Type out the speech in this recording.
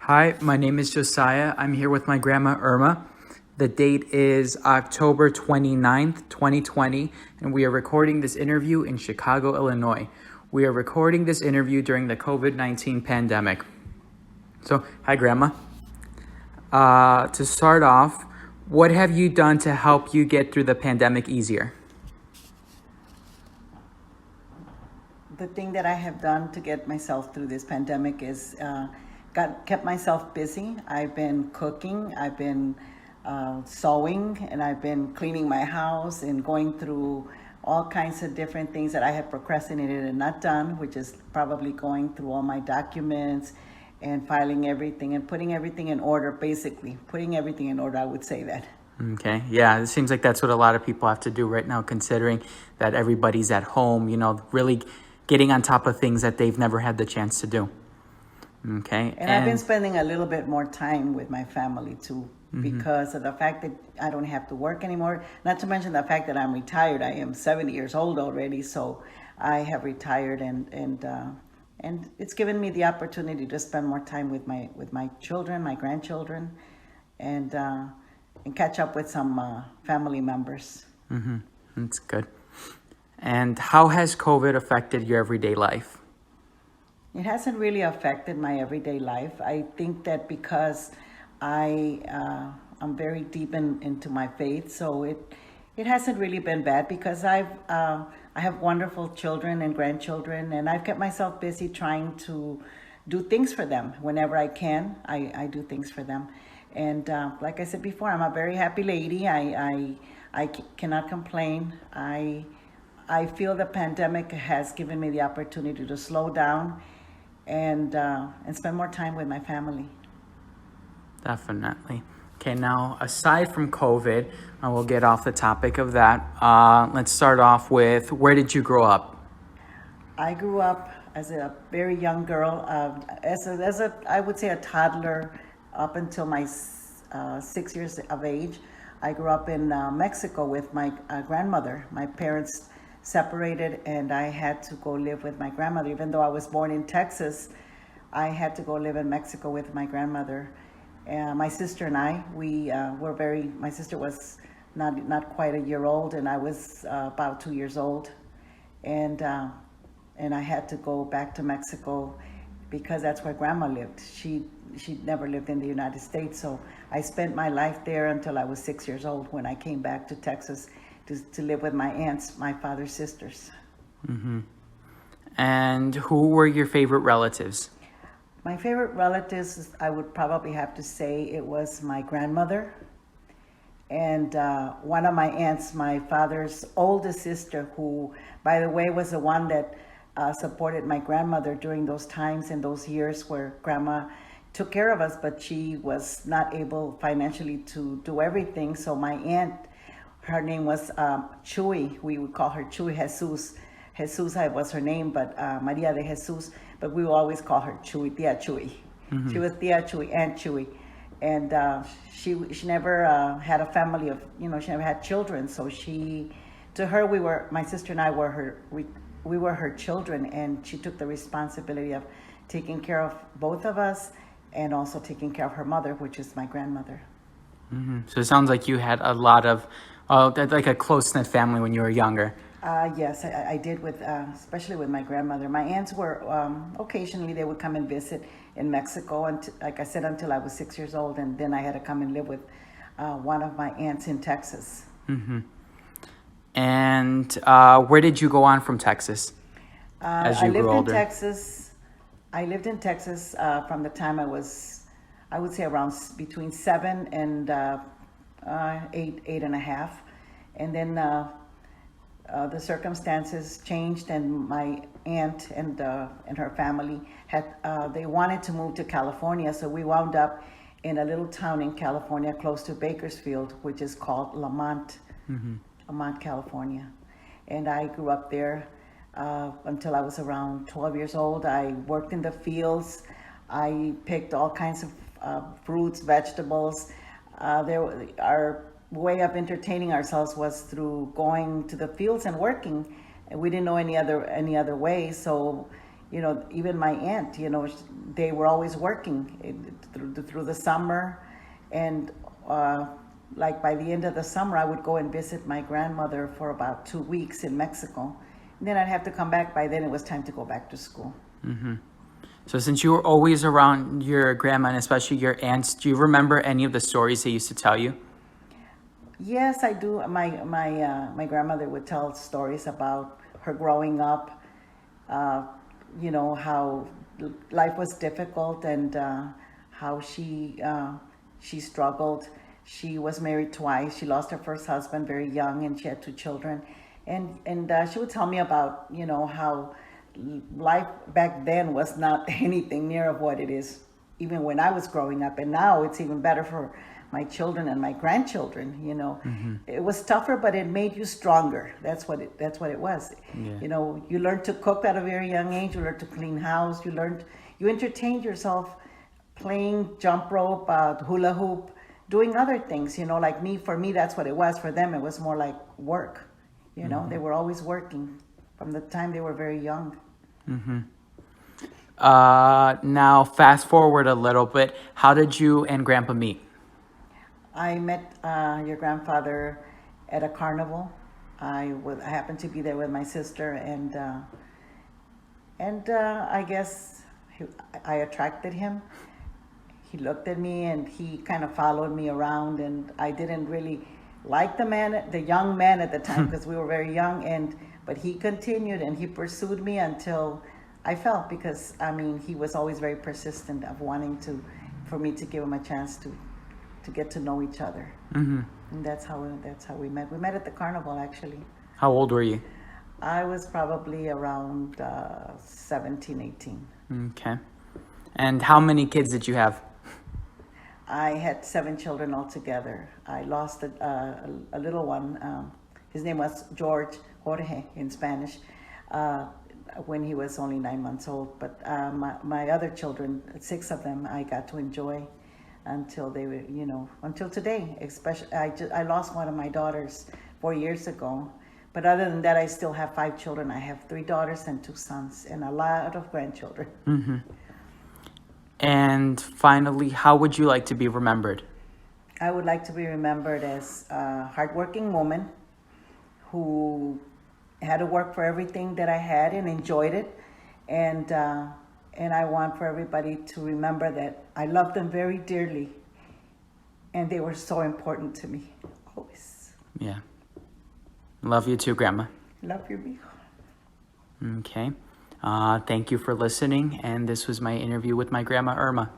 Hi, my name is Josiah. I'm here with my grandma Irma. The date is October 29th, 2020, and we are recording this interview in Chicago, Illinois. We are recording this interview during the COVID-19 pandemic. So, hi, Grandma. To start off, what have you done to help you get through the pandemic easier? The thing that I have done to get myself through this pandemic is kept myself busy. I've been cooking, I've been sewing, and I've been cleaning my house and going through all kinds of different things that I have procrastinated and not done, which is probably going through all my documents and filing everything and putting everything in order, basically. Putting everything in order, I would say that. Okay, yeah, it seems like that's what a lot of people have to do right now, considering that everybody's at home, really getting on top of things that they've never had the chance to do. Okay. And I've been spending a little bit more time with my family too, because of the fact that I don't have to work anymore. Not to mention the fact that I'm retired. I am 70 years old already, so I have retired, and it's given me the opportunity to spend more time with my children, my grandchildren, and catch up with some family members. That's good. And how has COVID affected your everyday life? It hasn't really affected my everyday life. I think that because I'm very deep into my faith, so it hasn't really been bad because I have wonderful children and grandchildren, and I've kept myself busy trying to do things for them whenever I can. I do things for them, and like I said before, I'm a very happy lady. I cannot complain. I feel the pandemic has given me the opportunity to slow down and spend more time with my family. Definitely. Okay, now aside from COVID, we'll get off the topic of that. Let's start off with, where did you grow up? I grew up as a very young girl, I would say a toddler up until my 6 years of age. I grew up in Mexico with my grandmother. My parents separated, and I had to go live with my grandmother. Even though I was born in Texas, I had to go live in Mexico with my grandmother. My sister and I, my sister was not quite a year old, and I was about 2 years old. And I had to go back to Mexico because that's where grandma lived. She never lived in the United States, so I spent my life there until I was 6 years old when I came back to Texas to live with my aunts, my father's sisters. And who were your favorite relatives? My favorite relatives, I would probably have to say it was my grandmother and one of my aunts, my father's oldest sister, who, by the way, was the one that supported my grandmother during those times and those years where grandma took care of us, but she was not able financially to do everything. So my aunt, her name was Chuy. We would call her Chuy Jesus. Jesus was her name, but Maria de Jesus. But we would always call her Chuy, Tia Chuy. She was Tia Chuy, Aunt Chuy. And she never had a family of, she never had children. So to her, my sister and I we were her children. And she took the responsibility of taking care of both of us and also taking care of her mother, which is my grandmother. So it sounds like you had a lot of, like a close-knit family when you were younger. Yes, I did especially with my grandmother. My aunts were, occasionally they would come and visit in Mexico, and like I said, until I was 6 years old, and then I had to come and live with one of my aunts in Texas. And where did you go on from Texas as you grew older? I lived in Texas from the time I was, I would say around between 7 and 8 and a half. And then the circumstances changed, and my aunt and her family they wanted to move to California, so we wound up in a little town in California close to Bakersfield, which is called Lamont, California. And I grew up there until I was around 12 years old. I worked in the fields. I picked all kinds of fruits, vegetables. Our way of entertaining ourselves was through going to the fields and working. And we didn't know any other way. So even my aunt, they were always working through the summer. And like by the end of the summer, I would go and visit my grandmother for about 2 weeks in Mexico. And then I'd have to come back. By then it was time to go back to school. Mm-hmm. So since you were always around your grandma and especially your aunts, do you remember any of the stories they used to tell you? Yes, I do. My grandmother would tell stories about her growing up, how life was difficult, and how she struggled. She was married twice. She lost her first husband very young, and she had 2 children. And she would tell me about, how life back then was not anything near of what it is, even when I was growing up. And now it's even better for my children and my grandchildren. Mm-hmm. It was tougher, but it made you stronger. That's what it was. Yeah. You learned to cook at a very young age. You learned to clean house. You entertained yourself playing jump rope, hula hoop, doing other things. Like for me, that's what it was. For them, it was more like work. Mm-hmm. They were always working from the time they were very young. Mm-hmm. Now, fast forward a little bit. How did you and Grandpa meet? I met your grandfather at a carnival. I happened to be there with my sister, and I guess I attracted him. He looked at me, and he kind of followed me around, and I didn't really like the young man at the time, because we were very young, but he continued and he pursued me until I fell, because he was always very persistent of wanting for me to give him a chance to get to know each other. Mm-hmm. And that's how we met. We met at the carnival, actually. How old were you? I was probably around 17, 18. Okay. And how many kids did you have? I had 7 children altogether. I lost a little one. His name was Jorge in Spanish, when he was only 9 months old. But my other children, 6 of them, I got to enjoy until they were, until today. Especially, I lost one of my daughters 4 years ago. But other than that, I still have 5 children. I have 3 daughters and 2 sons, and a lot of grandchildren. Mm-hmm. And finally, how would you like to be remembered? I would like to be remembered as a hardworking woman who had to work for everything that I had and enjoyed it. And I want for everybody to remember that I loved them very dearly, and they were so important to me, always. Yeah. Love you too, Grandma. Love you, mijo. Okay. Thank you for listening, and this was my interview with my Grandma Irma.